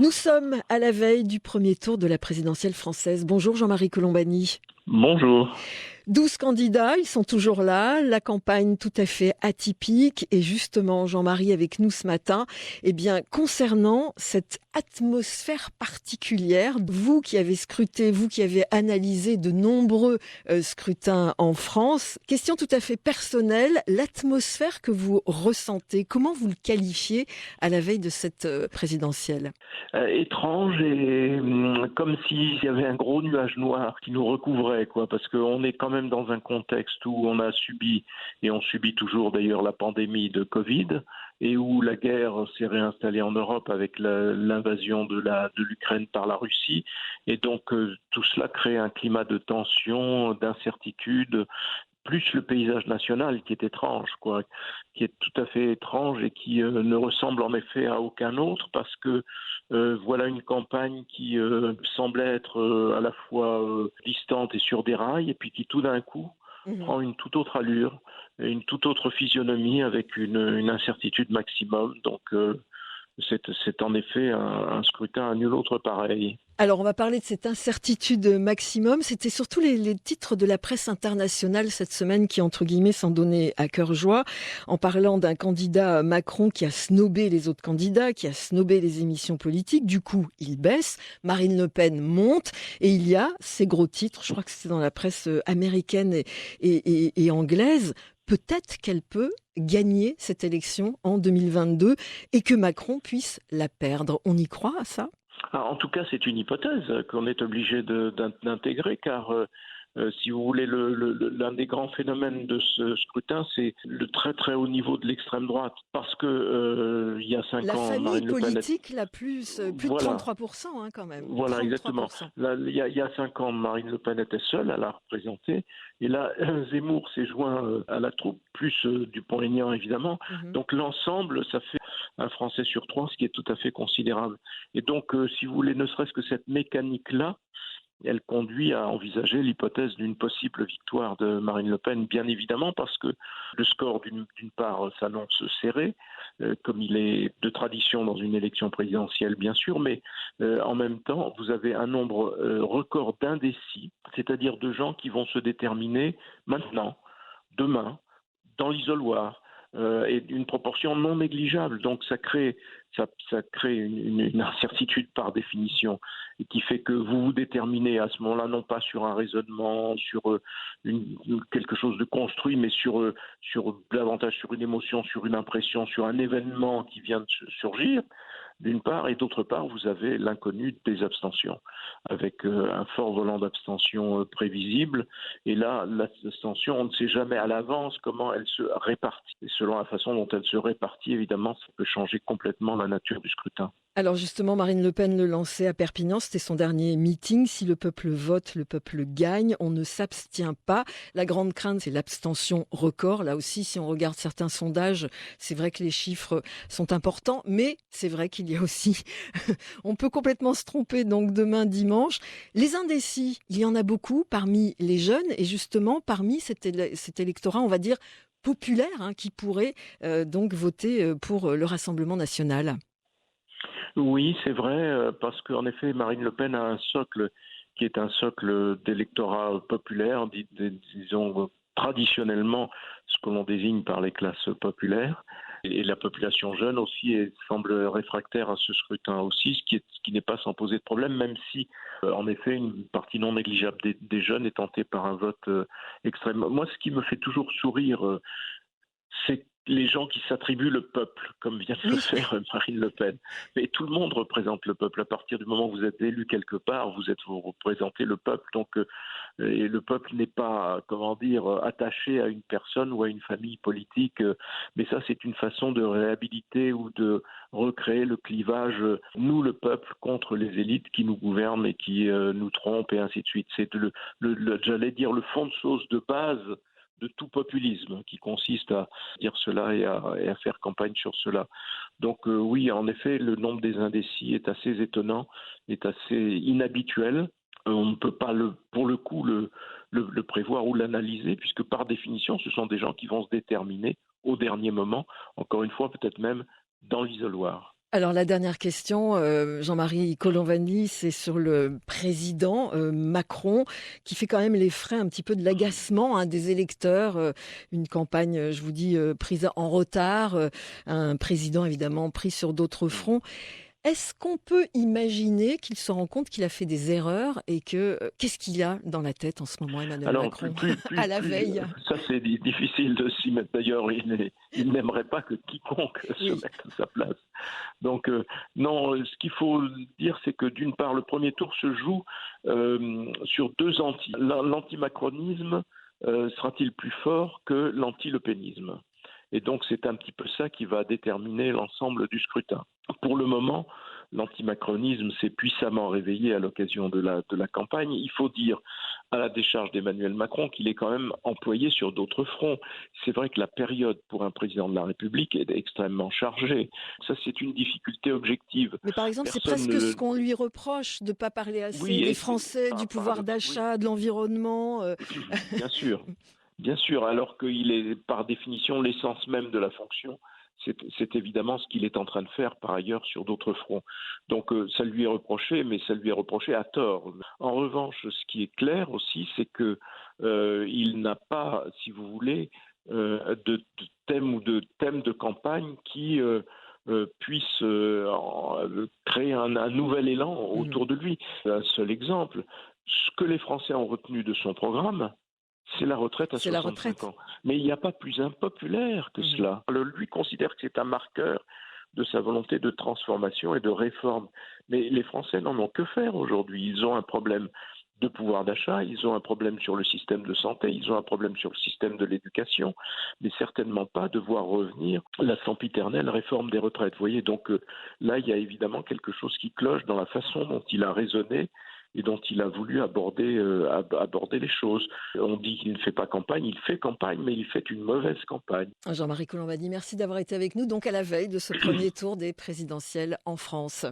Nous sommes à la veille du premier tour de la présidentielle française. Bonjour Jean-Marie Colombani. Bonjour. 12 candidats, ils sont toujours là, la campagne tout à fait atypique et justement Jean-Marie avec nous ce matin, concernant cette atmosphère particulière, vous qui avez scruté, vous qui avez analysé de nombreux scrutins en France, question tout à fait personnelle, l'atmosphère que vous ressentez, comment vous le qualifiez à la veille de cette présidentielle? Étrange et comme s'il y avait un gros nuage noir qui nous recouvrait, quoi, parce qu'on est quand même dans un contexte où on a subi, et on subit toujours d'ailleurs la pandémie de Covid, et où la guerre s'est réinstallée en Europe avec l'invasion de l'Ukraine par la Russie, et donc tout cela crée un climat de tension, d'incertitude, plus le paysage national qui est étrange, quoi, qui est tout à fait étrange et qui ne ressemble en effet à aucun autre parce que voilà une campagne qui semblait être à la fois distante et sur des rails et puis qui tout d'un coup Mhm. prend une toute autre allure, et une toute autre physionomie avec une incertitude maximum. Donc c'est en effet un scrutin à nul autre pareil. Alors, on va parler de cette incertitude maximum. C'était surtout les titres de la presse internationale cette semaine qui, entre guillemets, s'en donnaient à cœur joie, en parlant d'un candidat Macron qui a snobé les autres candidats, qui a snobé les émissions politiques. Du coup, il baisse. Marine Le Pen monte. Et il y a ces gros titres, je crois que c'est dans la presse américaine et anglaise. Peut-être qu'elle peut gagner cette élection en 2022 et que Macron puisse la perdre. On y croit à ça? En tout cas, c'est une hypothèse qu'on est obligé d'intégrer, car si vous voulez, l'un des grands phénomènes de ce scrutin, c'est le très très haut niveau de l'extrême droite. Parce que il y a cinq La ans, famille Marine Le Pen, politique la plus de voilà, 33% quand même. voilà, exactement. 33%. Là, il y a 5 ans, Marine Le Pen était seule à la représenter, et là, Zemmour s'est joint à la troupe, plus Dupont-Aignan évidemment. Mhm. Donc l'ensemble, ça fait un Français sur trois, ce qui est tout à fait considérable. Et donc, si vous voulez, ne serait-ce que cette mécanique-là, elle conduit à envisager l'hypothèse d'une possible victoire de Marine Le Pen, bien évidemment, parce que le score, d'une part, s'annonce serré, comme il est de tradition dans une élection présidentielle, bien sûr, mais en même temps, vous avez un nombre record d'indécis, c'est-à-dire de gens qui vont se déterminer maintenant, demain, dans l'isoloir, et une proportion non négligeable. Donc ça crée une incertitude par définition, et qui fait que vous vous déterminez à ce moment-là non pas sur un raisonnement, sur quelque chose de construit, mais sur davantage sur une émotion, sur une impression, sur un événement qui vient de surgir, d'une part, et d'autre part, vous avez l'inconnu des abstentions, avec un fort volant d'abstention prévisible. Et là, l'abstention, on ne sait jamais à l'avance comment elle se répartit. Et selon la façon dont elle se répartit, évidemment, ça peut changer complètement la nature du scrutin. Alors justement, Marine Le Pen le lançait à Perpignan, c'était son dernier meeting. Si le peuple vote, le peuple gagne. On ne s'abstient pas. La grande crainte, c'est l'abstention record. Là aussi, si on regarde certains sondages, c'est vrai que les chiffres sont importants, mais c'est vrai qu'il y a aussi, on peut complètement se tromper. Donc demain, dimanche, les indécis, il y en a beaucoup parmi les jeunes et justement parmi cet électorat, on va dire populaire, qui pourrait donc voter pour le Rassemblement national. Oui, c'est vrai, parce qu'en effet, Marine Le Pen a un socle qui est un socle d'électorat populaire, disons traditionnellement ce que l'on désigne par les classes populaires. Et la population jeune aussi semble réfractaire à ce scrutin aussi, ce qui n'est pas sans poser de problème, même si, en effet, une partie non négligeable des jeunes est tentée par un vote extrême. Moi, ce qui me fait toujours sourire, c'est les gens qui s'attribuent le peuple, comme vient de le Oui. faire Marine Le Pen. Mais tout le monde représente le peuple. À partir du moment où vous êtes élu quelque part, vous représentez le peuple. Donc, et le peuple n'est pas, comment dire, attaché à une personne ou à une famille politique. Mais ça, c'est une façon de réhabiliter ou de recréer le clivage, nous, le peuple, contre les élites qui nous gouvernent et qui nous trompent, et ainsi de suite. C'est j'allais dire, le fond de sauce de base de tout populisme qui consiste à dire cela et à faire campagne sur cela. Donc oui, en effet, le nombre des indécis est assez étonnant, est assez inhabituel. On ne peut pas, pour le coup, le prévoir ou l'analyser, puisque par définition, ce sont des gens qui vont se déterminer au dernier moment, encore une fois, peut-être même dans l'isoloir. Alors la dernière question, Jean-Marie Colombani, c'est sur le président Macron, qui fait quand même les frais un petit peu de l'agacement des électeurs. Une campagne, je vous dis, prise en retard, un président évidemment pris sur d'autres fronts. Est-ce qu'on peut imaginer qu'il se rend compte qu'il a fait des erreurs et qu'est-ce qu'il y a dans la tête en ce moment, Emmanuel Alors, Macron, à la veille? ça c'est difficile de s'y mettre. D'ailleurs, il n'aimerait pas que quiconque se mette à sa place. Donc, non, ce qu'il faut dire, c'est que d'une part, le premier tour se joue sur deux anti. L'antimacronisme sera-t-il plus fort que l'anti-lepénisme? Et donc, c'est un petit peu ça qui va déterminer l'ensemble du scrutin. Pour le moment, l'antimacronisme s'est puissamment réveillé à l'occasion de la campagne. Il faut dire, à la décharge d'Emmanuel Macron, qu'il est quand même employé sur d'autres fronts. C'est vrai que la période pour un président de la République est extrêmement chargée. Ça, c'est une difficulté objective. Mais par exemple, c'est presque ce qu'on lui reproche, de ne pas parler assez des Français, du pouvoir d'achat, de l'environnement. Bien sûr. Bien sûr, alors qu'il est par définition l'essence même de la fonction, c'est évidemment ce qu'il est en train de faire par ailleurs sur d'autres fronts. Donc ça lui est reproché, mais ça lui est reproché à tort. En revanche, ce qui est clair aussi, c'est que il n'a pas, si vous voulez, de thème ou de thème de campagne qui puisse créer un nouvel élan autour de lui. Un seul exemple, ce que les Français ont retenu de son programme, c'est la retraite à 65 ans. Mais il n'y a pas plus impopulaire que cela. Lui considère que c'est un marqueur de sa volonté de transformation et de réforme. Mais les Français n'en ont que faire aujourd'hui. Ils ont un problème de pouvoir d'achat, ils ont un problème sur le système de santé, ils ont un problème sur le système de l'éducation, mais certainement pas de voir revenir la sempiternelle réforme des retraites. Vous voyez, donc là, il y a évidemment quelque chose qui cloche dans la façon dont il a raisonné et dont il a voulu aborder les choses. On dit qu'il ne fait pas campagne, il fait campagne, mais il fait une mauvaise campagne. Jean-Marie Colombani, merci d'avoir été avec nous, donc à la veille de ce premier tour des présidentielles en France.